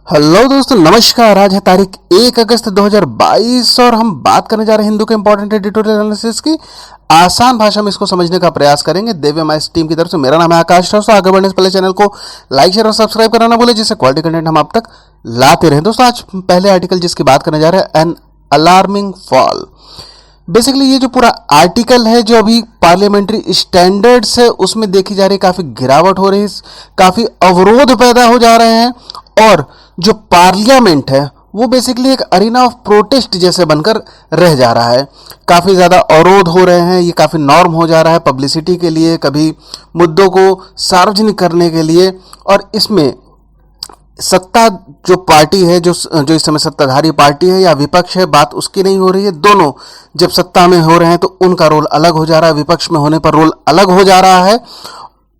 Hello दोस्तों, नमस्कार। आज है तारीख 1 अगस्त 2022 और हम बात करने जा रहे हैं हिंदू के इंपॉर्टेंट एडिटोरियल एनालिसिस की। आसान भाषा में इसको समझने का प्रयास करेंगे दिव्य माइस टीम की तरफ से। मेरा नाम है आकाश राव। आगे बढ़ने से पहले चैनल को लाइक शेयर और सब्सक्राइब करना ना भूले, जिससे क्वालिटी कंटेंट हम आप तक लाते रहें। दोस्तों, आज पहले आर्टिकल जिसकी बात करने जा रहे हैं, एन अलार्मिंग फॉल। बेसिकली ये जो पूरा आर्टिकल है, जो अभी पार्लियामेंट्री स्टैंडर्ड्स है उसमें देखी जा रही, काफी गिरावट हो रही है, काफी अवरोध पैदा हो जा रहे हैं और जो पार्लियामेंट है वो बेसिकली एक अरीना ऑफ प्रोटेस्ट जैसे बनकर रह जा रहा है। काफी ज्यादा अवरोध हो रहे हैं, ये काफी नॉर्म हो जा रहा है पब्लिसिटी के लिए, कभी मुद्दों को सार्वजनिक करने के लिए। और इसमें सत्ता जो पार्टी है, जो इस समय सत्ताधारी पार्टी है या विपक्ष है, बात उसकी नहीं हो रही है। दोनों जब सत्ता में हो रहे हैं तो उनका रोल अलग हो जा रहा है, विपक्ष में होने पर रोल अलग हो जा रहा है।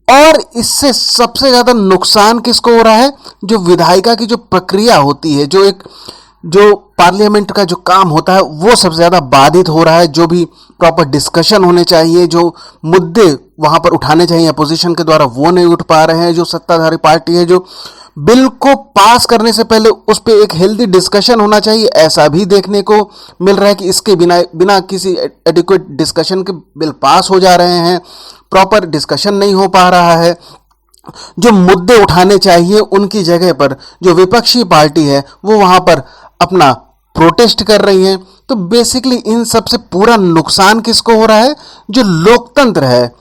और इससे सबसे ज्यादा नुकसान किसको हो रहा है? जो विधायिका की जो प्रक्रिया होती है, जो पार्लियामेंट का जो काम होता है, वो सबसे ज्यादा बाधित हो रहा है। जो भी प्रॉपर डिस्कशन होने चाहिए, जो मुद्दे वहां पर उठाने चाहिए अपोजिशन के द्वारा, वो नहीं उठ पा रहे हैं। जो सत्ताधारी पार्टी है, जो बिल को पास करने से पहले उस पर एक हेल्दी डिस्कशन होना चाहिए, ऐसा भी देखने को मिल रहा है कि इसके बिना किसी एडिक्वेट डिस्कशन के बिल पास हो जा रहे हैं। प्रॉपर डिस्कशन नहीं हो पा रहा है। जो मुद्दे उठाने चाहिए उनकी जगह पर जो विपक्षी पार्टी है वो वहां पर अपना प्रोटेस्ट कर रही है। तो बेसिकली इन सबसे पूरा नुकसान किसको हो रहा है? जो लोकतंत्र है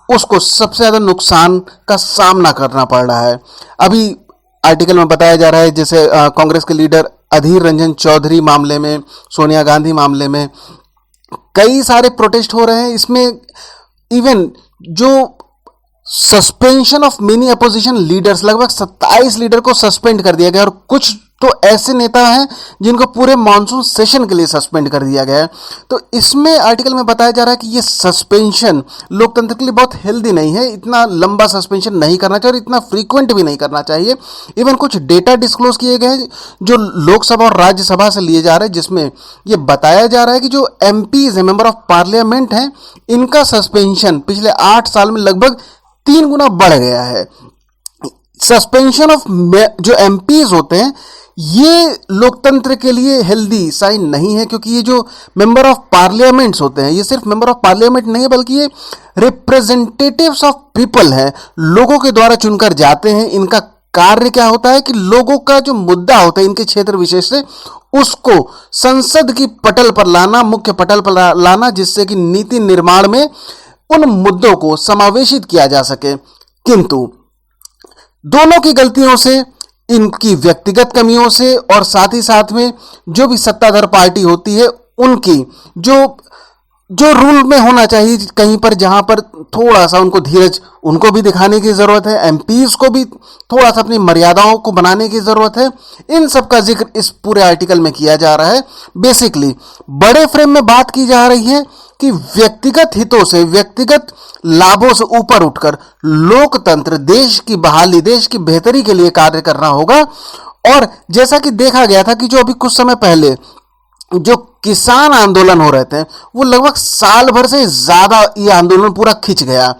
उसको सबसे ज्यादा नुकसान का सामना करना पड़ रहा है। अभी आर्टिकल में बताया जा रहा है, जैसे कांग्रेस के लीडर अधीर रंजन चौधरी मामले में, सोनिया गांधी मामले में कई सारे प्रोटेस्ट हो रहे हैं। इसमें इवन जो suspension of many opposition leaders, लगभग 27 लीडर को सस्पेंड कर दिया गया और कुछ तो ऐसे नेता हैं जिनको पूरे मॉनसून सेशन के लिए सस्पेंड कर दिया गया है। तो इसमें आर्टिकल में बताया जा रहा है कि ये सस्पेंशन लोकतंत्र के लिए बहुत हेल्दी नहीं है। इतना लंबा सस्पेंशन नहीं करना चाहिए और इतना फ्रीक्वेंट भी नहीं करना चाहिए। इवन कुछ डेटा डिस्क्लोज किए गए हैं जो लोकसभा और राज्यसभा से लिए जा रहे हैं, जिसमें ये बताया जा रहा है कि जो एमपीज है, मेंबर ऑफ पार्लियामेंट हैं, इनका सस्पेंशन पिछले 8 साल में लगभग 3 गुना बढ़ गया है। सस्पेंशन ऑफ जो एमपीज होते हैं ये लोकतंत्र के लिए हेल्दी साइन नहीं है, क्योंकि ये जो मेंबर ऑफ पार्लियामेंट्स होते हैं, ये सिर्फ मेंबर ऑफ पार्लियामेंट नहीं है बल्कि ये रिप्रेजेंटेटिव्स ऑफ पीपल है, लोगों के द्वारा चुनकर जाते हैं। इनका कार्य क्या होता है कि लोगों का जो मुद्दा होता है इनके क्षेत्र विशेष से, उसको संसद की पटल पर लाना, मुख्य पटल पर लाना, जिससे कि नीति निर्माण में उन मुद्दों को समावेशित किया जा सके। किंतु दोनों की गलतियों से, इनकी व्यक्तिगत कमियों से और साथ ही साथ में जो भी सत्ताधार पार्टी होती है उनकी जो रूल में होना चाहिए, कहीं पर जहां पर थोड़ा सा उनको धीरज उनको भी दिखाने की जरूरत है, एमपीज को भी थोड़ा सा अपनी मर्यादाओं को बनाने की जरूरत है। इन सब का जिक्र इस पूरे आर्टिकल में किया जा रहा है। बेसिकली बड़े फ्रेम में बात की जा रही है कि व्यक्तिगत हितों से, व्यक्तिगत लाभों से ऊपर उठकर लोकतंत्र, देश की बहाली, देश की बेहतरी के लिए कार्य करना होगा। और जैसा कि देखा गया था कि जो अभी कुछ समय पहले जो किसान आंदोलन हो रहे थे, वो लगभग साल भर से ज्यादा ये आंदोलन पूरा खिंच गया।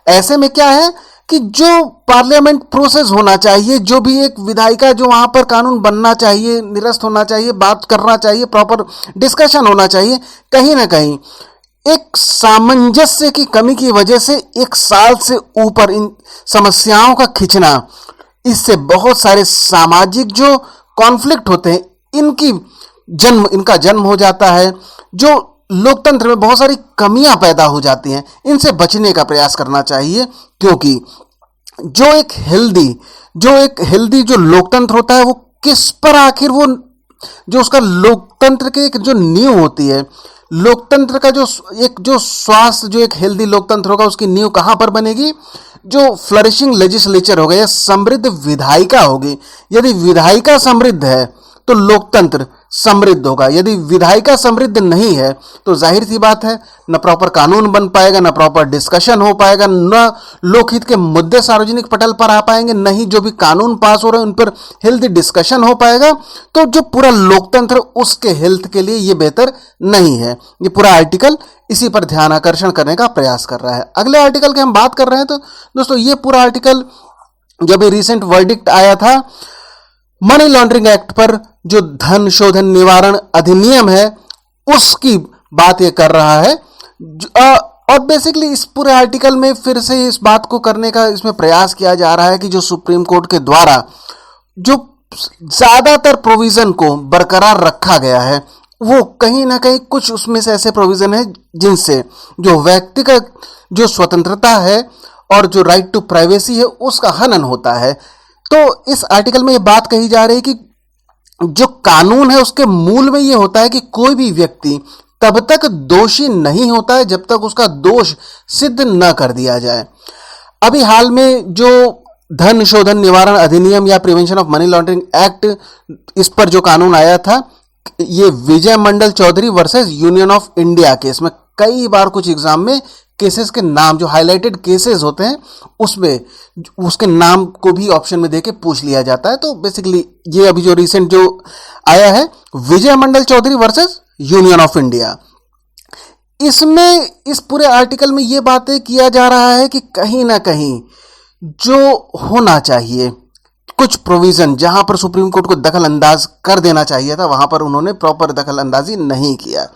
ऐसे में क्या है कि जो पार्लियामेंट प्रोसेस होना चाहिए, जो भी एक विधायिका, जो वहां पर कानून बनना चाहिए, निरस्त होना चाहिए, बात करना चाहिए, प्रॉपर डिस्कशन होना चाहिए, कहीं ना कहीं एक सामंजस्य की कमी की वजह से 1 साल से ऊपर इन समस्याओं का खिंचना, इससे बहुत सारे सामाजिक जो कॉन्फ्लिक्ट होते हैं इनका जन्म हो जाता है। जो लोकतंत्र में बहुत सारी कमियां पैदा हो जाती हैं, इनसे बचने का प्रयास करना चाहिए। क्योंकि जो एक हेल्दी जो लोकतंत्र होता है, वो किस पर आखिर वो जो उसका लोकतंत्र के एक जो नींव होती है, लोकतंत्र का जो स्वास्थ्य, जो एक हेल्दी लोकतंत्र होगा, उसकी नींव कहां पर बनेगी? जो फ्लरिशिंग लेजिस्लेचर होगा या समृद्ध विधायिका होगी। यदि विधायिका समृद्ध है तो लोकतंत्र समृद्ध होगा। यदि विधायिका समृद्ध नहीं है तो जाहिर सी बात है, न प्रॉपर कानून बन पाएगा, न प्रॉपर डिस्कशन हो पाएगा, न लोकहित के मुद्दे सार्वजनिक पटल पर आ पाएंगे, न ही जो भी कानून पास हो रहे हैं उन पर हेल्दी डिस्कशन हो पाएगा। तो जो पूरा लोकतंत्र, उसके हेल्थ के लिए ये बेहतर नहीं है। ये पूरा आर्टिकल इसी पर ध्यान आकर्षण करने का प्रयास कर रहा है। अगले आर्टिकल की हम बात कर रहे हैं तो दोस्तों, ये पूरा आर्टिकल जब रिसेंट वर्डिक्ट आया था मनी लॉन्ड्रिंग एक्ट पर जो धन शोधन निवारण अधिनियम है उसकी बात ये कर रहा है। और बेसिकली इस पूरे आर्टिकल में फिर से इस बात को करने का इसमें प्रयास किया जा रहा है कि जो सुप्रीम कोर्ट के द्वारा जो ज्यादातर प्रोविजन को बरकरार रखा गया है वो कहीं ना कहीं कुछ उसमें से ऐसे प्रोविजन है जिनसे जो व्यक्तिगत जो स्वतंत्रता है और जो राइट टू प्राइवेसी है उसका हनन होता है। तो इस आर्टिकल में ये बात कही जा रही है कि जो कानून है उसके मूल में ये होता है कि कोई भी व्यक्ति तब तक दोषी नहीं होता है जब तक उसका दोष सिद्ध न कर दिया जाए। अभी हाल में जो धन शोधन निवारण अधिनियम या prevention of money laundering act, इस पर जो कानून आया था, ये Vijay Mandal Chaudhary versus union of India case में कई बार कुछ एग्जाम में केसेस के नाम जो हाईलाइटेड केसेस होते हैं उसमें उसके नाम को भी ऑप्शन में देके पूछ लिया जाता है। तो बेसिकली ये अभी जो रिसेंट जो आया है Vijay Mandal Chaudhary versus union of India, इसमें इस पूरे आर्टिकल में ये बातें किया जा रहा है कि कहीं ना कहीं जो होना चाहिए कुछ प्रोविजन जहां पर सुप्रीम कोर्ट को दखल अंदाज कर देना चाहिए था वहां पर उन्होंने प्रॉपर दखल अंदाजी नहीं किया।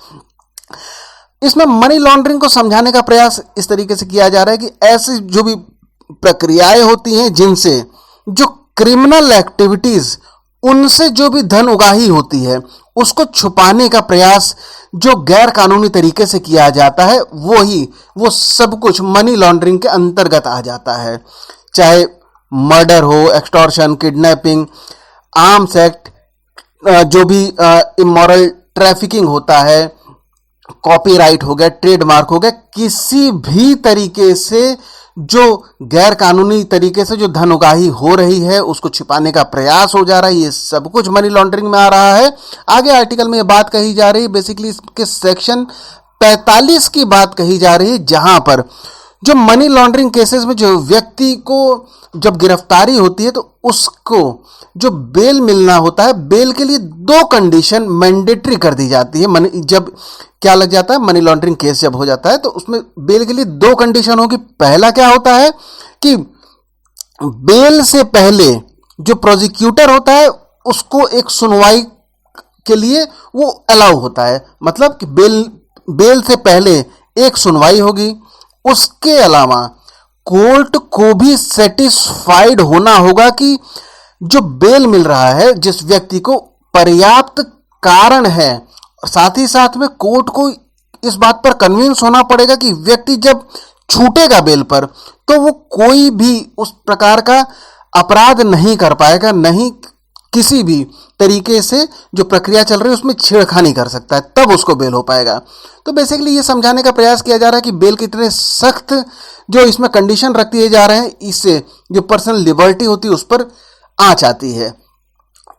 इसमें मनी लॉन्ड्रिंग को समझाने का प्रयास इस तरीके से किया जा रहा है कि ऐसी जो भी प्रक्रियाएं होती हैं जिनसे जो क्रिमिनल एक्टिविटीज उनसे जो भी धन उगाही होती है उसको छुपाने का प्रयास जो गैर कानूनी तरीके से किया जाता है वो सब कुछ मनी लॉन्ड्रिंग के अंतर्गत आ जाता है। चाहे मर्डर हो, एक्सटॉर्शन, किडनैपिंग, आर्म्स एक्ट, जो भी इमोरल ट्रैफिकिंग होता है, कॉपीराइट हो गया, ट्रेडमार्क हो गया, किसी भी तरीके से जो गैर कानूनी तरीके से जो धन उगाही हो रही है उसको छिपाने का प्रयास हो जा रहा है, ये सब कुछ मनी लॉन्ड्रिंग में आ रहा है। आगे आर्टिकल में ये बात कही जा रही है, बेसिकली इसके सेक्शन 45 की बात कही जा रही है जहां पर जो मनी लॉन्ड्रिंग केसेस में जो व्यक्ति को जब गिरफ्तारी होती है तो उसको जो बेल मिलना होता है, बेल के लिए 2 कंडीशन मैंडेटरी कर दी जाती है। जब क्या लग जाता है, मनी लॉन्ड्रिंग केस जब हो जाता है तो उसमें बेल के लिए 2 कंडीशन होगी। पहला क्या होता है कि बेल से पहले जो प्रोसिक्यूटर होता है उसको एक सुनवाई के लिए वो अलाउ होता है, मतलब कि बेल से पहले एक सुनवाई होगी। उसके अलावा कोर्ट को भी सेटिस्फाइड होना होगा कि जो बेल मिल रहा है जिस व्यक्ति को पर्याप्त कारण है, साथ ही साथ में कोर्ट को इस बात पर कन्विंस होना पड़ेगा कि व्यक्ति जब छूटेगा बेल पर तो वो कोई भी उस प्रकार का अपराध नहीं कर पाएगा, नहीं किसी भी तरीके से जो प्रक्रिया चल रही है उसमें छेड़खानी कर सकता है, तब उसको बेल हो पाएगा। तो बेसिकली ये समझाने का प्रयास किया जा रहा है कि बेल कितने सख्त जो इसमें कंडीशन रख दिए जा रहे हैं, इससे जो पर्सनल लिबर्टी होती है उस पर आंच आती है।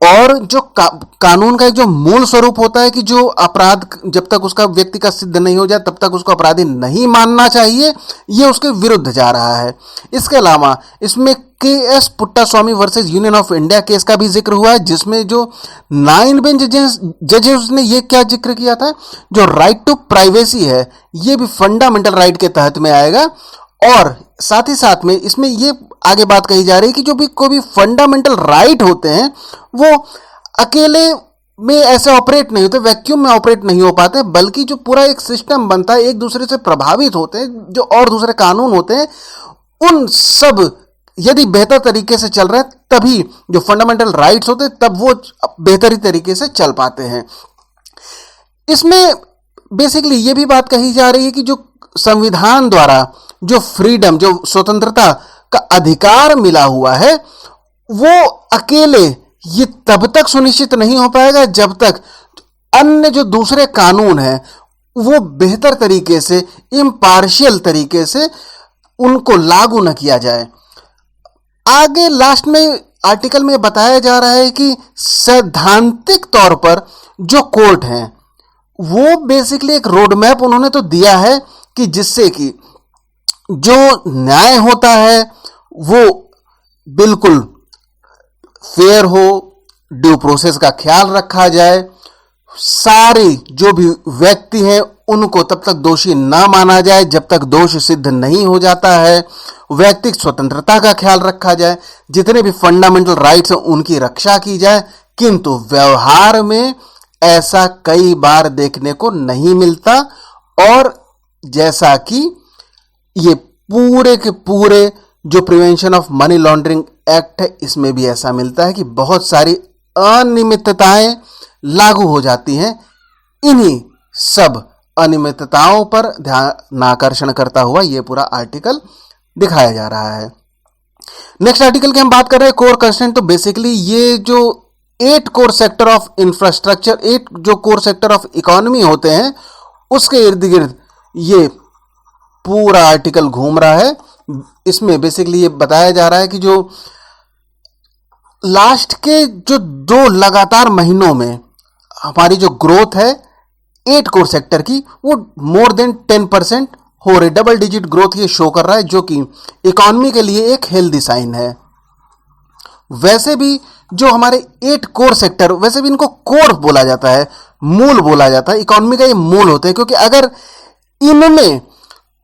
और जो कानून का जो मूल स्वरूप होता है कि जो अपराध जब तक उसका व्यक्ति का सिद्ध नहीं हो जाए तब तक उसको अपराधी नहीं मानना चाहिए, ये उसके विरुद्ध जा रहा है। इसके अलावा इसमें KS. Puttaswamy versus union of India case का भी जिक्र हुआ है जिसमें जो 9 बेंच जजेस ने ये क्या जिक्र किया था, जो राइट टू प्राइवेसी है ये भी फंडामेंटल राइट के तहत में आएगा। और साथ ही साथ में इसमें ये आगे बात कही जा रही है कि जो भी कोई भी फंडामेंटल राइट होते हैं वो अकेले में ऐसे ऑपरेट नहीं होते, वैक्यूम में ऑपरेट नहीं हो पाते, बल्कि जो पूरा एक सिस्टम बनता है एक दूसरे से प्रभावित होते हैं। जो और दूसरे कानून होते हैं उन सब यदि बेहतर तरीके से चल रहे हैं तभी जो फंडामेंटल राइट्स होते हैं तब वो बेहतरी तरीके से चल पाते हैं। इसमें बेसिकली ये भी बात कही जा रही है कि जो संविधान द्वारा जो फ्रीडम, जो स्वतंत्रता का अधिकार मिला हुआ है वो अकेले ये तब तक सुनिश्चित नहीं हो पाएगा जब तक अन्य जो दूसरे कानून हैं वो बेहतर तरीके से, इम्पार्शियल तरीके से उनको लागू न किया जाए। आगे लास्ट में आर्टिकल में बताया जा रहा है कि सैद्धांतिक तौर पर जो कोर्ट हैं वो बेसिकली एक रोड मैप उन्होंने तो दिया है कि जिससे कि जो न्याय होता है वो बिल्कुल फेयर हो, ड्यू प्रोसेस का ख्याल रखा जाए, सारे जो भी व्यक्ति हैं उनको तब तक दोषी न माना जाए जब तक दोष सिद्ध नहीं हो जाता है, व्यक्तिगत स्वतंत्रता का ख्याल रखा जाए, जितने भी फंडामेंटल राइट्स हैं उनकी रक्षा की जाए। किंतु व्यवहार में ऐसा कई बार देखने को नहीं मिलता, और जैसा कि ये पूरे के पूरे जो prevention of money laundering act है इसमें भी ऐसा मिलता है कि बहुत सारी अनियमितताएं लागू हो जाती हैं। इन्हीं सब अनियमितताओं पर ध्यान आकर्षण करता हुआ ये पूरा आर्टिकल दिखाया जा रहा है। नेक्स्ट आर्टिकल की हम बात कर रहे हैं कोर कंस्ट्रेंट। तो बेसिकली ये जो 8 कोर सेक्टर ऑफ इंफ्रास्ट्रक्चर, 8 जो कोर सेक्टर ऑफ इकोनॉमी होते हैं उसके इर्द गिर्द ये पूरा आर्टिकल घूम रहा है। इसमें बेसिकली ये बताया जा रहा है कि जो लास्ट के जो 2 लगातार महीनों में हमारी जो ग्रोथ है 8 कोर सेक्टर की वो मोर देन 10% हो रही, डबल डिजिट ग्रोथ ये शो कर रहा है, जो कि इकोनॉमी के लिए एक हेल्दी साइन है। वैसे भी जो हमारे 8 कोर सेक्टर, वैसे भी इनको कोर बोला जाता है, मूल बोला जाता है, इकोनॉमी का ये मूल होते हैं, क्योंकि अगर इनमें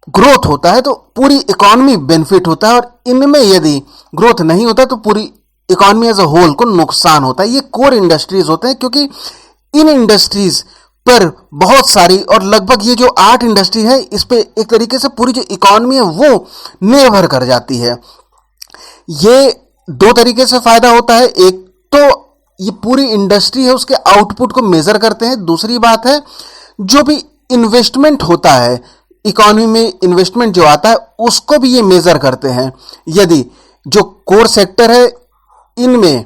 ग्रोथ होता है तो पूरी इकोनॉमी बेनिफिट होता है, और इनमें यदि ग्रोथ नहीं होता तो पूरी इकोनॉमी एज अ होल को नुकसान होता है। ये कोर इंडस्ट्रीज होते हैं, क्योंकि इन इंडस्ट्रीज पर बहुत सारी, और लगभग ये जो 8 इंडस्ट्री है इस पे एक तरीके से पूरी जो इकोनॉमी है वो निर्भर कर जाती है। ये 2 तरीके से फायदा होता है, एक तो ये पूरी इंडस्ट्री है उसके आउटपुट को मेजर करते हैं, दूसरी बात है जो भी इन्वेस्टमेंट होता है इकोनॉमी में, इन्वेस्टमेंट जो आता है उसको भी ये मेजर करते हैं। यदि जो कोर सेक्टर है इनमें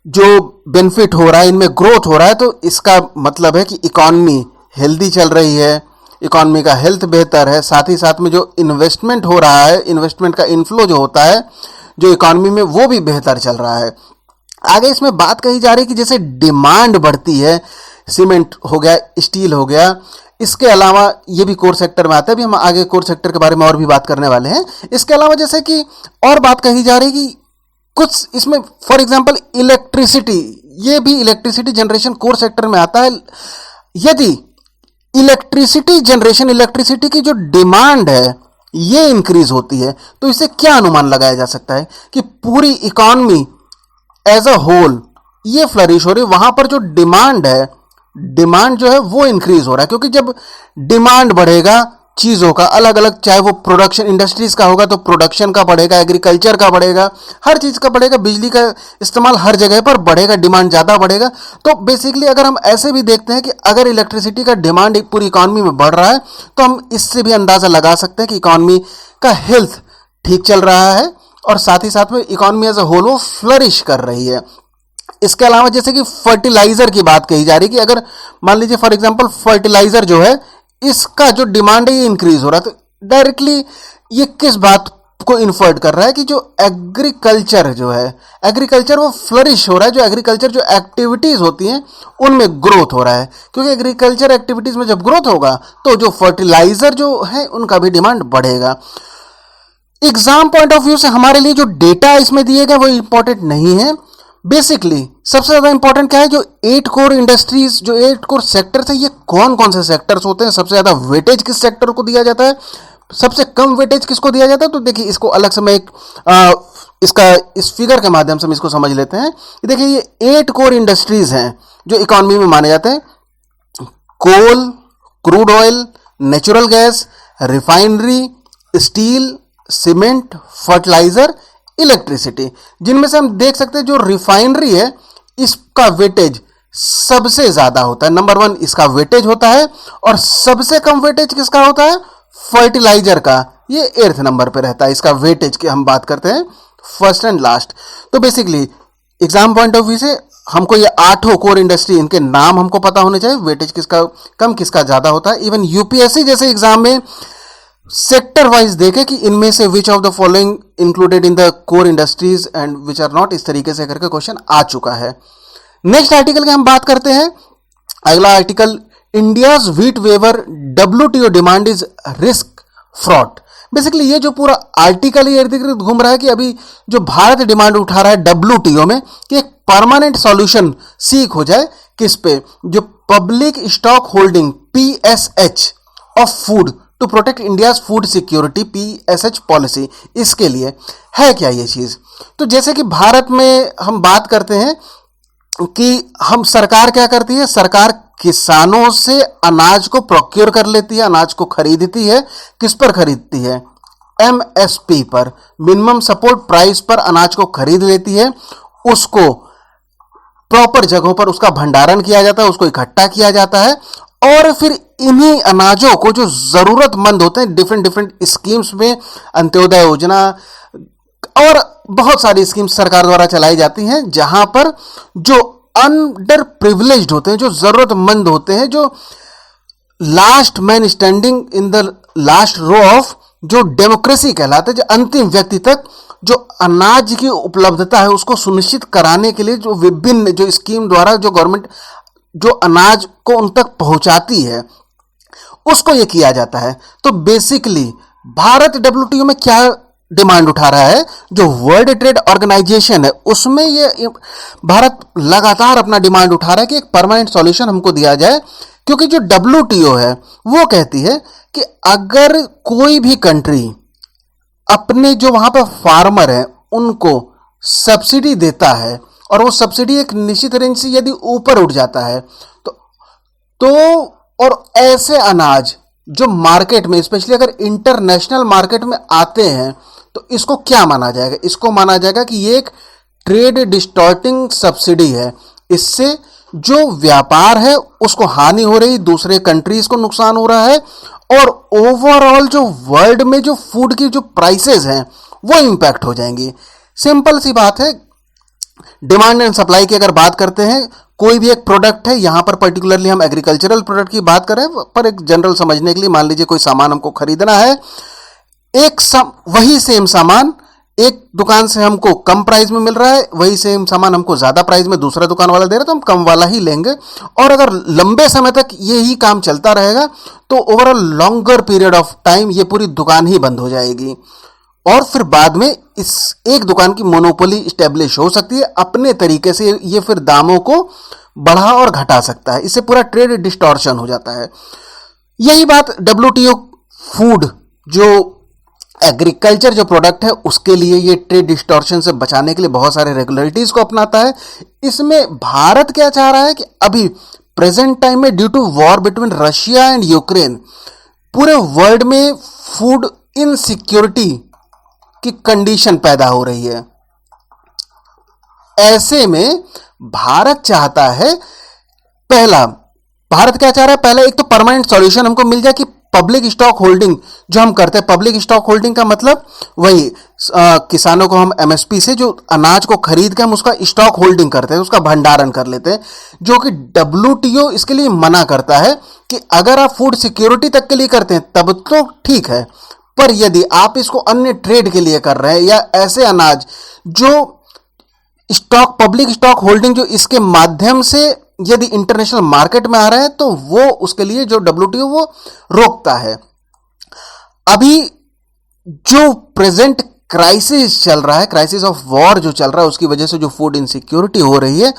जो बेनिफिट हो रहा है, इनमें ग्रोथ हो रहा है, तो इसका मतलब है कि इकोनॉमी हेल्दी चल रही है, इकोनॉमी का हेल्थ बेहतर है। साथ ही साथ में जो इन्वेस्टमेंट हो रहा है, इन्वेस्टमेंट का इनफ्लो जो होता है जो इकोनॉमी में, वो भी बेहतर चल रहा है। आगे इसमें बात कही जा रही है कि जैसे डिमांड बढ़ती है, सीमेंट हो गया, स्टील हो गया, इसके अलावा ये भी कोर सेक्टर में आता है, भी हम आगे कोर सेक्टर के बारे में और भी बात करने वाले हैं। इसके अलावा जैसे कि और बात कही जा रही है कि कुछ इसमें फॉर एग्जांपल इलेक्ट्रिसिटी, ये भी इलेक्ट्रिसिटी जनरेशन कोर सेक्टर में आता है। यदि इलेक्ट्रिसिटी जनरेशन, इलेक्ट्रिसिटी की जो डिमांड है ये इंक्रीज होती है, तो इससे क्या अनुमान लगाया जा सकता है कि पूरी इकोनॉमी एज अ होल ये फ्लरिश हो रही है। वहां पर जो डिमांड है, डिमांड जो है वो इंक्रीज हो रहा है, क्योंकि जब डिमांड बढ़ेगा चीजों का अलग अलग, चाहे वो प्रोडक्शन इंडस्ट्रीज का होगा तो प्रोडक्शन का बढ़ेगा, एग्रीकल्चर का बढ़ेगा, हर चीज का बढ़ेगा, बिजली का इस्तेमाल हर जगह पर बढ़ेगा, डिमांड ज्यादा बढ़ेगा। तो बेसिकली अगर हम ऐसे भी देखते हैं कि अगर इलेक्ट्रिसिटी का डिमांड पूरी इकोनॉमी में बढ़ रहा है तो हम इससे भी अंदाजा लगा सकते हैं कि इकोनॉमी का हेल्थ ठीक चल रहा है, और साथ ही साथ में इकोनॉमी एज अ होल वो फ्लरिश कर रही है। इसके अलावा जैसे कि फर्टिलाइजर की बात कही जा रही है कि अगर मान लीजिए फॉर एग्जांपल फर्टिलाइजर जो है इसका जो डिमांड है ये इंक्रीज हो रहा है, तो डायरेक्टली ये किस बात को इन्फर्ट कर रहा है कि जो एग्रीकल्चर जो है, एग्रीकल्चर वो फ्लरिश हो रहा है, जो एग्रीकल्चर जो एक्टिविटीज होती हैं उनमें ग्रोथ हो रहा है, क्योंकि एग्रीकल्चर एक्टिविटीज में जब ग्रोथ होगा तो जो फर्टिलाइजर जो है उनका भी डिमांड बढ़ेगा। एग्जाम पॉइंट ऑफ व्यू से हमारे लिए जो डेटा इसमें दिए गए वो इंपॉर्टेंट नहीं है। बेसिकली सबसे ज्यादा इंपॉर्टेंट क्या है, जो 8 कोर इंडस्ट्रीज, जो 8 कोर सेक्टर्स है, ये कौन कौन से सेक्टर्स होते हैं, सबसे ज्यादा वेटेज किस सेक्टर को दिया जाता है, सबसे कम वेटेज किसको दिया जाता है। तो देखिए इसको अलग से मैं एक इसका इस फिगर के माध्यम से हम इसको समझ लेते हैं। देखिए ये 8 कोर इंडस्ट्रीज हैं जो इकोनॉमी में माने जाते हैं, coal, crude oil, natural gas, refinery, steel, cement, fertiliser, electricity, जिनमें से हम देख सकते हैं जो रिफाइनरी है इसका वेटेज सबसे ज्यादा होता है, नंबर 1 इसका वेटेज होता है, और सबसे कम वेटेज किसका होता है, फर्टिलाइजर का, ये 8th नंबर पे रहता है इसका वेटेज की हम बात करते हैं, फर्स्ट एंड लास्ट। तो basically exam point of view से हमको ये 8 कोर इंडस्ट्री, इनके नाम हमको पता होने चाहिए, वेटेज किसका कम किसका ज्यादा होता है। इवन यूपीएससी जैसे एग्जाम में सेक्टर वाइज देखे कि इनमें से which of the following included in the core industries and which are not, इस तरीके से करके क्वेश्चन आ चुका है। नेक्स्ट आर्टिकल की हम बात करते हैं। अगला article, India's wheat waiver WTO demand is risk fraught. Basically ये जो पूरा आर्टिकल ये इर्द गिर्द घूम रहा है कि अभी जो भारत डिमांड उठा रहा है डब्ल्यूटीओ में कि एक परमानेंट सॉल्यूशन सीख हो जाए, किस पे, जो public stock holding PSH of food to protect India's food security PSH policy. इसके लिए है क्या ये चीज? तो जैसे कि भारत में हम बात करते हैं कि हम सरकार क्या करती है, सरकार किसानों से अनाज को प्रोक्योर कर लेती है, अनाज को खरीदती है। किस पर खरीदती है? MSP पर, मिनिमम सपोर्ट प्राइस पर अनाज को खरीद लेती है। उसको प्रॉपर जगहों पर उसका भंडारण किया जाता है, उसको इकट्ठा किया जाता है और फिर इन्हीं अनाजों को जो जरूरतमंद होते हैं, डिफरेंट डिफरेंट स्कीम्स में, अंत्योदय योजना और बहुत सारी स्कीम्स सरकार द्वारा चलाई जाती हैं, जहां पर जो अंडर प्रिविलेज्ड होते हैं, जो जरूरतमंद होते हैं, जो last man standing in the last row of, जो डेमोक्रेसी कहलाते हैं, जो अंतिम व्यक्ति तक जो अनाज की उपलब्धता है उसको सुनिश्चित कराने के लिए जो विभिन्न जो स्कीम द्वारा जो गवर्नमेंट जो अनाज को उन तक पहुंचाती है, उसको ये किया जाता है। तो बेसिकली भारत WTO में क्या डिमांड उठा रहा है? जो वर्ल्ड ट्रेड ऑर्गेनाइजेशन है उसमें ये भारत लगातार अपना डिमांड उठा रहा है कि एक परमानेंट सॉल्यूशन हमको दिया जाए, क्योंकि जो WTO है वो कहती है कि अगर कोई भी कंट्री अपने जो वहां पर फार्मर हैं उनको सब्सिडी देता है और वो सब्सिडी एक निश्चित रेंज से यदि ऊपर उठ जाता है तो और ऐसे अनाज जो मार्केट में, स्पेशली अगर इंटरनेशनल मार्केट में आते हैं, तो इसको क्या माना जाएगा? इसको माना जाएगा कि ये एक ट्रेड डिस्टॉर्टिंग सब्सिडी है। इससे जो व्यापार है उसको हानि हो रही, दूसरे कंट्रीज को नुकसान हो रहा है और ओवरऑल जो वर्ल्ड में जो फूड की जो प्राइसेस हैं वो इंपैक्ट हो जाएंगी। सिंपल सी बात है। डिमांड एंड सप्लाई की अगर बात करते हैं, कोई भी एक प्रोडक्ट है, यहां पर पर्टिकुलरली हम एग्रीकल्चरल प्रोडक्ट की बात करें, पर एक जनरल समझने के लिए मान लीजिए कोई सामान हमको खरीदना है, वही सेम सामान एक दुकान से हमको कम प्राइस में मिल रहा है, वही सेम सामान हमको ज्यादा प्राइस में दूसरा दुकान वाला दे रहा है, तो हम कम वाला ही लेंगे। और अगर लंबे समय तक यही काम चलता रहेगा तो over a longer period of time ये पूरी दुकान ही बंद हो जाएगी और फिर बाद में इस एक दुकान की मोनोपोली स्टैब्लिश हो सकती है। अपने तरीके से ये फिर दामों को बढ़ा और घटा सकता है, इससे पूरा ट्रेड डिस्टॉर्शन हो जाता है। यही बात WTO फूड जो एग्रीकल्चर जो प्रोडक्ट है उसके लिए ये ट्रेड डिस्टॉर्शन से बचाने के लिए बहुत सारे रेगुलेटरीज को अपनाता है। इसमें भारत क्या चाह रहा है कि अभी प्रेजेंट टाइम में due to war between Russia and Ukraine पूरे वर्ल्ड में फूड इनसिक्योरिटी की कंडीशन पैदा हो रही है। ऐसे में भारत चाहता है, भारत क्या चाह रहा है? पहला एक तो परमानेंट सॉल्यूशन हमको मिल जाए कि पब्लिक स्टॉक होल्डिंग जो हम करते हैं, पब्लिक स्टॉक होल्डिंग का मतलब वही किसानों को हम MSP से जो अनाज को खरीद के हम उसका स्टॉक होल्डिंग करते हैं, उसका भंडारण कर लेते हैं, जो कि WTO इसके लिए मना करता है कि अगर आप फूड सिक्योरिटी तक के लिए करते हैं तब तो ठीक है, पर यदि आप इसको अन्य ट्रेड के लिए कर रहे हैं या ऐसे अनाज जो स्टॉक पब्लिक स्टॉक होल्डिंग जो इसके माध्यम से यदि इंटरनेशनल मार्केट में आ रहे हैं तो वो उसके लिए जो WTO वो रोकता है। अभी जो प्रेजेंट क्राइसिस चल रहा है, क्राइसिस ऑफ वॉर जो चल रहा है, उसकी वजह से जो फूड इनसिक्योरिटी हो रही है,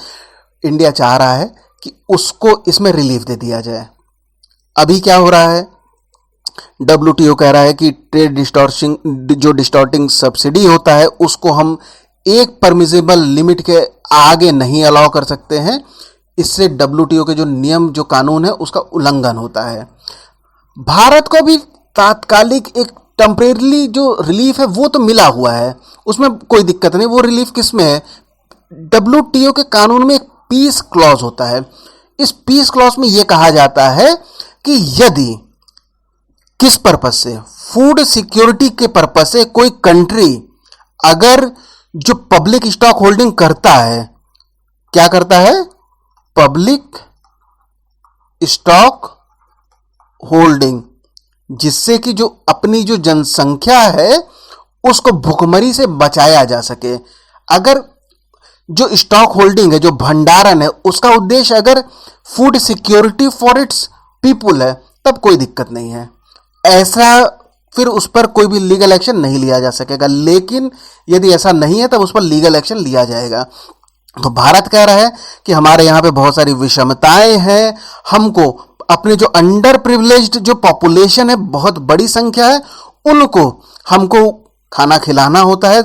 इंडिया चाह रहा है कि उसको इसमें रिलीफ दे दिया जाए। अभी क्या हो रहा है? WTO कह रहा है कि ट्रेड डिस्टॉर्टिंग सब्सिडी होता है उसको हम एक परमिसिबल लिमिट के आगे नहीं अलाउ कर सकते हैं। इससे WTO के जो नियम जो कानून है उसका उल्लंघन होता है। भारत को भी तात्कालिक एक टेम्परेरी जो रिलीफ है वो तो मिला हुआ है, उसमें कोई दिक्कत नहीं। वो रिलीफ किस में है? WTO के कानून में एक पीस क्लॉज होता है। इस पीस क्लॉज में यह कहा जाता है कि यदि किस पर्पस से, फूड सिक्योरिटी के पर्पस से कोई कंट्री अगर जो पब्लिक स्टॉक होल्डिंग करता है, क्या करता है? पब्लिक स्टॉक होल्डिंग, जिससे कि जो अपनी जो जनसंख्या है उसको भुखमरी से बचाया जा सके। अगर जो स्टॉक होल्डिंग है, जो भंडारण है, उसका उद्देश्य अगर food security for its people है, तब कोई दिक्कत नहीं है। ऐसा फिर उस पर कोई भी लीगल एक्शन नहीं लिया जा सकेगा। लेकिन यदि ऐसा नहीं है तब उस पर लीगल एक्शन लिया जाएगा। तो भारत कह रहा है कि हमारे यहाँ पे बहुत सारी विषमताएं हैं, हमको अपने जो अंडर प्रिविलेज्ड जो पॉपुलेशन है, बहुत बड़ी संख्या है, उनको हमको खाना खिलाना होता है।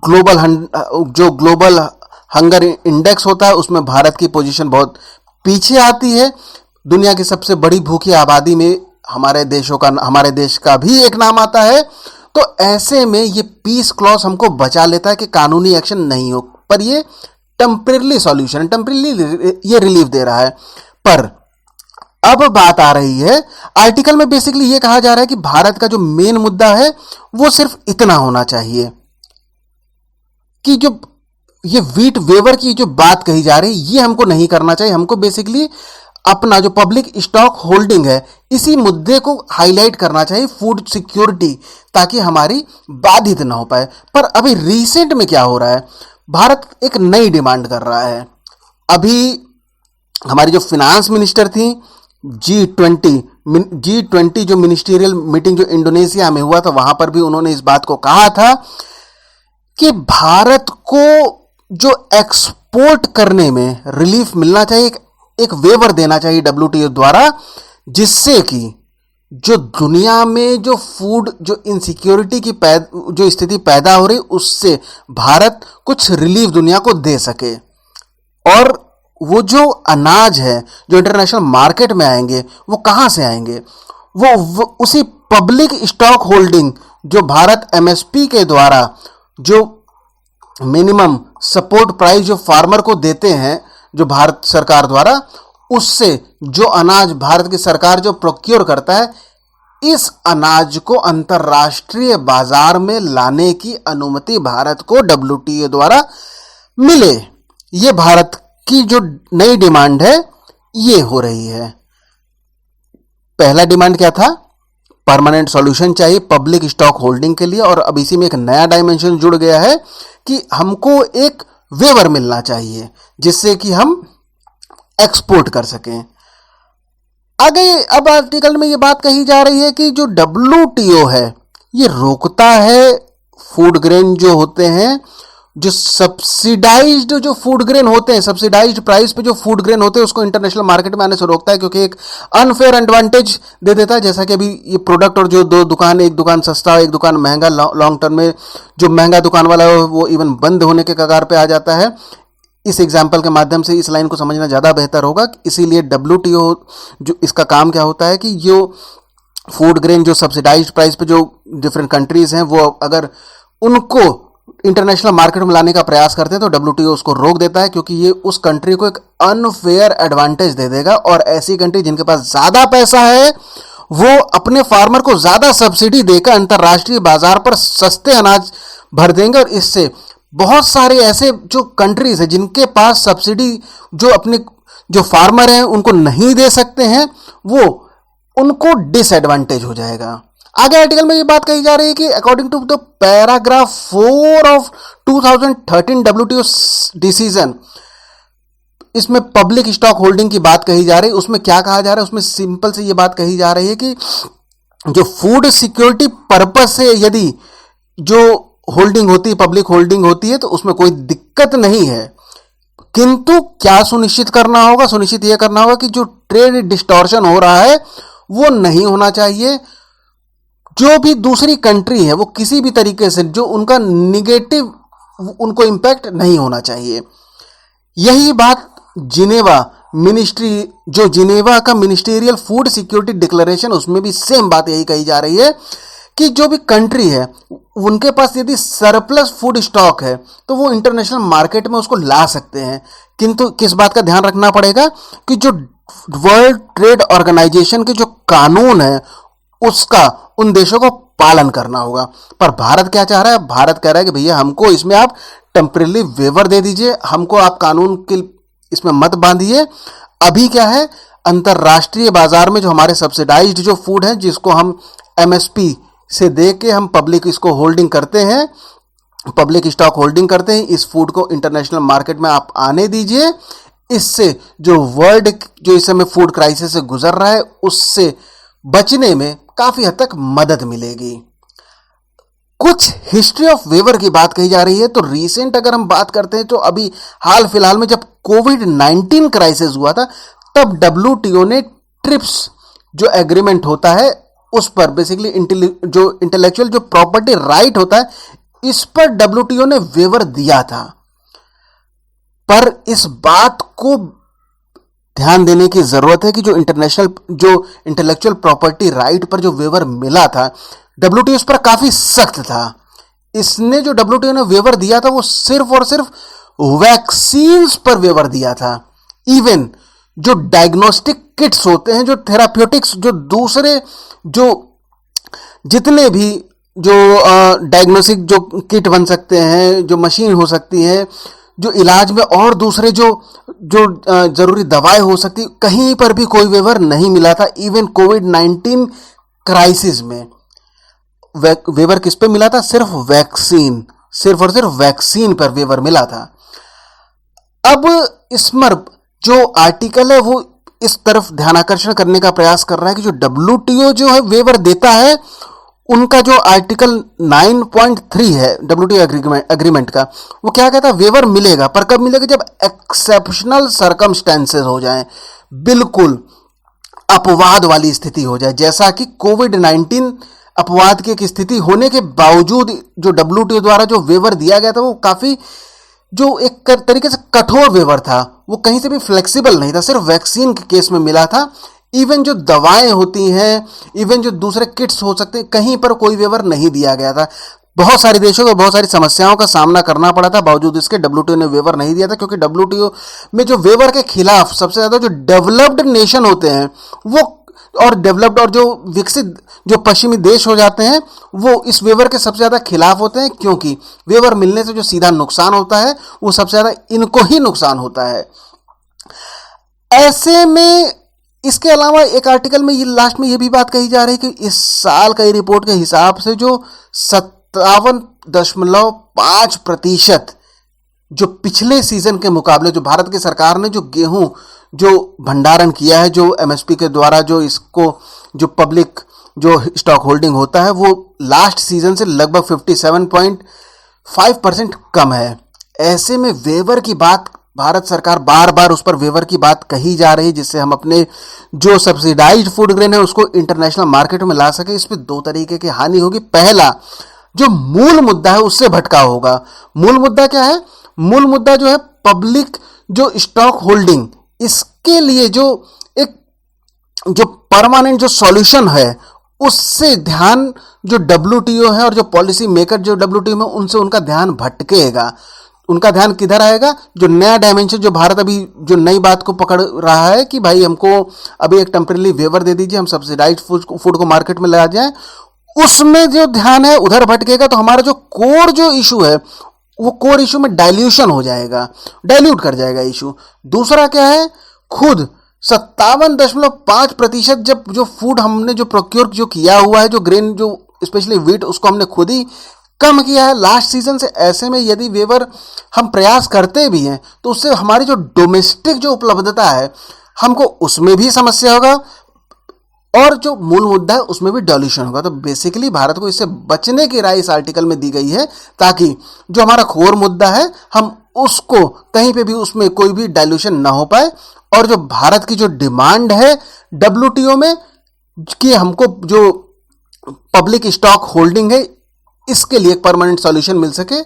जो ग्लोबल हंगर इंडेक्स होता है उसमें भारत की पोजीशन बहुत पीछे आती है। दुनिया की सबसे बड़ी भूखी आबादी में हमारे देश का भी एक नाम आता है। तो ऐसे में ये पीस क्लॉज हमको बचा लेता है कि कानूनी एक्शन नहीं हो, पर ये टेम्परेरी सॉल्यूशन, टेम्परेरी ये रिलीफ दे रहा है। पर अब बात आ रही है, आर्टिकल में बेसिकली ये कहा जा रहा है कि भारत का जो मेन मुद्दा है वो सिर्फ इतना होना चाहिए कि जो ये व्हीट वेवर की जो बात कही जा रही है ये हमको नहीं करना चाहिए। हमको बेसिकली अपना जो पब्लिक स्टॉक होल्डिंग है इसी मुद्दे को हाईलाइट करना चाहिए, फूड सिक्योरिटी, ताकि हमारी बाधित ना हो पाए। पर अभी रिसेंट में क्या हो रहा है, भारत एक नई डिमांड कर रहा है। अभी हमारी जो फिनांस मिनिस्टर थी, G20 जो मिनिस्टीरियल मीटिंग जो इंडोनेशिया में हुआ था, वहां पर भी उन्होंने इस बात को कहा था कि भारत को जो एक्सपोर्ट करने में रिलीफ मिलना चाहिए, एक वेवर देना चाहिए WTO द्वारा, जिससे कि जो दुनिया में जो फूड जो इनसिक्योरिटी की जो स्थिति पैदा हो रही उससे भारत कुछ रिलीफ दुनिया को दे सके। और वो जो अनाज है जो इंटरनेशनल मार्केट में आएंगे वो कहां से आएंगे, वो उसी पब्लिक स्टॉक होल्डिंग जो भारत MSP के द्वारा जो मिनिमम सपोर्ट प्राइस जो फार्मर को देते हैं जो भारत सरकार द्वारा, उससे जो अनाज भारत की सरकार जो प्रोक्योर करता है, इस अनाज को अंतर्राष्ट्रीय बाजार में लाने की अनुमति भारत को WTO द्वारा मिले। ये भारत की जो नई डिमांड है ये हो रही है। पहला डिमांड क्या था, परमानेंट सॉल्यूशन चाहिए पब्लिक स्टॉक होल्डिंग के लिए, और अब इसी में एक नया डायमेंशन जुड़ गया है कि हमको एक वेवर मिलना चाहिए जिससे कि हम एक्सपोर्ट कर सकें। आगे अब आर्टिकल में ये बात कही जा रही है कि जो WTO है ये रोकता है फूड ग्रेन जो होते हैं, जो सब्सिडाइज्ड जो फूड ग्रेन होते हैं, सब्सिडाइज्ड प्राइस पे जो फूड ग्रेन होते हैं उसको इंटरनेशनल मार्केट में आने से रोकता है, क्योंकि एक अनफेयर एडवांटेज दे देता है। जैसा कि अभी ये प्रोडक्ट और जो दो दुकान, एक दुकान सस्ता और एक दुकान महंगा, लॉन्ग टर्म में जो महंगा दुकान वाला है वो इवन बंद होने के कगार पे आ जाता है। इस एग्जाम्पल के माध्यम से इस लाइन को समझना ज़्यादा बेहतर होगा। इसीलिए WTO जो इसका काम क्या होता है कि जो फूड ग्रेन जो सब्सिडाइज्ड प्राइस पे जो डिफरेंट कंट्रीज हैं वो अगर उनको इंटरनेशनल मार्केट में लाने का प्रयास करते हैं तो WTO उसको रोक देता है, क्योंकि ये उस कंट्री को एक अनफेयर एडवांटेज दे देगा। और ऐसी कंट्री जिनके पास ज़्यादा पैसा है वो अपने फार्मर को ज़्यादा सब्सिडी देकर अंतर्राष्ट्रीय बाजार पर सस्ते अनाज भर देंगे, और इससे बहुत सारे ऐसे जो कंट्रीज हैं जिनके पास सब्सिडी जो अपने जो फार्मर हैं उनको नहीं दे सकते हैं, वो उनको डिसएडवांटेज हो जाएगा। आगे आर्टिकल में ये बात कही जा रही है कि according to the paragraph 4 of 2013 WTO decision, इसमें पब्लिक स्टॉक होल्डिंग की बात कही जा रही है। उसमें क्या कहा जा रहा है, उसमें सिंपल से ये बात कही जा रही है कि जो फूड सिक्योरिटी पर्पस से यदि जो होल्डिंग होती है, पब्लिक होल्डिंग होती है, तो उसमें कोई दिक्कत नहीं है, किंतु क्या सुनिश्चित करना होगा, सुनिश्चित यह करना होगा कि जो ट्रेड डिस्टॉर्शन हो रहा है वो नहीं होना चाहिए। जो भी दूसरी कंट्री है वो किसी भी तरीके से जो उनका निगेटिव उनको इंपैक्ट नहीं होना चाहिए। यही बात जिनेवा का मिनिस्ट्रियल फूड सिक्योरिटी डिक्लेरेशन, उसमें भी सेम बात यही कही जा रही है कि जो भी कंट्री है उनके पास यदि सरप्लस फूड स्टॉक है तो वो इंटरनेशनल मार्केट में उसको ला सकते हैं, किंतु किस बात का ध्यान रखना पड़ेगा कि जो वर्ल्ड ट्रेड ऑर्गेनाइजेशन के जो कानून है उसका उन देशों को पालन करना होगा। पर भारत क्या चाह रहा है, भारत कह रहा है कि भैया हमको इसमें आप टेम्परेरी वेवर दे दीजिए, हमको आप कानून के इसमें मत बांधिए। अभी क्या है, अंतर्राष्ट्रीय बाजार में जो हमारे सब्सिडाइज्ड जो फूड है जिसको हम MSP से दे के हम पब्लिक इसको होल्डिंग करते हैं, पब्लिक स्टॉक होल्डिंग करते हैं, इस फूड को इंटरनेशनल मार्केट में आप आने दीजिए। इससे जो वर्ल्ड जो इस समय फूड क्राइसिस से गुजर रहा है उससे बचने में काफी हद तक मदद मिलेगी। कुछ हिस्ट्री ऑफ वेवर की बात कही जा रही है, तो रिसेंट अगर हम बात करते हैं तो अभी हाल फिलहाल में जब कोविड-19 क्राइसिस हुआ था तब WTO ने ट्रिप्स जो एग्रीमेंट होता है उस पर बेसिकली जो इंटेलेक्चुअल जो प्रॉपर्टी राइट होता है, इस पर डब्ल्यूटीओ ने वेवर दिया था। पर इस बात को ध्यान देने की जरूरत है कि जो इंटेलेक्चुअल प्रॉपर्टी राइट पर जो वेवर मिला था, डब्ल्यूटीओ उस पर काफी सख्त था। इसने जो डब्ल्यूटीओ ने वेवर दिया था वो सिर्फ और सिर्फ वैक्सीन्स पर वेवर दिया था। इवन जो डायग्नोस्टिक किट्स होते हैं, जो थेराप्यूटिक्स, जो दूसरे जो जितने भी जो डायग्नोस्टिक जो किट बन सकते हैं, जो मशीन हो सकती है, जो इलाज में और दूसरे जो जरूरी दवाएं हो सकती, कहीं पर भी कोई वेवर नहीं मिला था। इवन कोविड-19 क्राइसिस में वेवर किस पे मिला था? सिर्फ वैक्सीन, सिर्फ और सिर्फ वैक्सीन पर वेवर मिला था। अब इसमें जो आर्टिकल है वो इस तरफ ध्यानाकर्षण करने का प्रयास कर रहा है कि जो डब्ल्यूटीओ जो है वेवर देता है, उनका जो आर्टिकल 9.3 है डब्ल्यूटीओ एग्रीमेंट का, वो क्या कहता है? वेवर मिलेगा, पर कब मिलेगा? जब एक्सेप्शनल सर्कमस्टेंसेस हो जाएं, बिल्कुल अपवाद वाली स्थिति हो जाए। जैसा कि कोविड-19 अपवाद की एक स्थिति होने के बावजूद जो डब्ल्यूटीओ द्वारा जो वेवर दिया गया था वो काफी जो एक तरीके से कठोर वेवर था, वो कहीं से भी फ्लेक्सिबल नहीं था, सिर्फ वैक्सीन के केस में मिला था। इवन जो दवाएं होती हैं, इवन जो दूसरे किट्स हो सकते हैं, कहीं पर कोई वेवर नहीं दिया गया था। बहुत सारे देशों को बहुत सारी समस्याओं का सामना करना पड़ा था, बावजूद इसके डब्ल्यूटीओ ने वेवर नहीं दिया था, क्योंकि डब्ल्यूटीओ में जो वेवर के खिलाफ सबसे ज्यादा जो डेवलप्ड नेशन होते हैं वो, और डेवलप्ड और जो विकसित जो पश्चिमी देश हो जाते हैं, वो इस वेवर के सबसे ज्यादा खिलाफ होते हैं, क्योंकि वेवर मिलने से जो सीधा नुकसान होता है वो सबसे ज्यादा इनको ही नुकसान होता है। ऐसे में इसके अलावा एक आर्टिकल में ये लास्ट में ये भी बात कही जा रही है कि इस साल का रिपोर्ट के हिसाब से जो 57.5% जो पिछले सीजन के मुकाबले जो भारत की सरकार ने जो गेहूं जो भंडारण किया है, जो एमएसपी के द्वारा जो इसको जो पब्लिक जो स्टॉक होल्डिंग होता है, वो लास्ट सीजन से लगभग 57.5% कम है। ऐसे में वेवर की बात, भारत सरकार बार बार उस पर वेवर की बात कही जा रही है, जिससे हम अपने जो सब्सिडाइज्ड फूड ग्रेन है उसको इंटरनेशनल मार्केट में ला सके। इस पे दो तरीके की हानि होगी। पहला, जो मूल मुद्दा है उससे भटकाव होगा। मूल मुद्दा क्या है? मूल मुद्दा जो है पब्लिक जो स्टॉक होल्डिंग, इसके लिए जो एक जो परमानेंट जो सॉल्यूशन है, उससे ध्यान जो डब्ल्यूटीओ है और जो पॉलिसी मेकर जो डब्ल्यूटीओ में, उनसे उनका ध्यान भटकेगा। उनका ध्यान किधर आएगा? जो नया डायमेंशन जो भारत अभी जो नई बात को पकड़ रहा है कि भाई हमको अभी एक टेम्परेरी वेवर दे दीजिए, हम सब्सिडाइज्ड फूड को मार्केट में ला जाएं, उसमें जो ध्यान है उधर भटकेगा। तो हमारा जो कोर जो इशू है, वो कोर इशू में डाइल्यूशन हो जाएगा, डाइल्यूट कर जाएगा इशू। दूसरा क्या है? खुद 57.5% जब जो फूड हमने जो प्रोक्योर जो किया हुआ है, जो ग्रेन जो स्पेशली व्हीट, उसको हमने खुद ही कम किया है लास्ट सीजन से। ऐसे में यदि वेवर हम प्रयास करते भी हैं तो उससे हमारी जो डोमेस्टिक जो उपलब्धता है, हमको उसमें भी समस्या होगा, और जो मूल मुद्दा है उसमें भी डाइल्यूशन होगा। तो बेसिकली भारत को इससे बचने की राय इस आर्टिकल में दी गई है, ताकि जो हमारा कोर मुद्दा है हम उसको कहीं पे भी उसमें कोई भी डाइल्यूशन ना हो पाए, और जो भारत की जो डिमांड है डब्ल्यूटीओ में कि हमको जो पब्लिक स्टॉक होल्डिंग है, इसके लिए एक परमानेंट सॉल्यूशन मिल सके,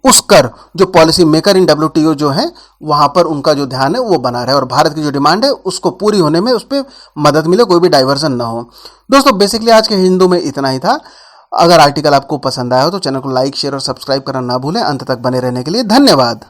उसकर जो पॉलिसी मेकर इन डब्ल्यूटीओ जो है वहां पर उनका जो ध्यान है वो बना रहे, और भारत की जो डिमांड है उसको पूरी होने में उस पर मदद मिले, कोई भी डाइवर्जन ना हो। दोस्तों, बेसिकली आज के हिंदू में इतना ही था। अगर आर्टिकल आपको पसंद आया हो तो चैनल को लाइक, शेयर और सब्सक्राइब करना ना भूलें। अंत तक बने रहने के लिए धन्यवाद।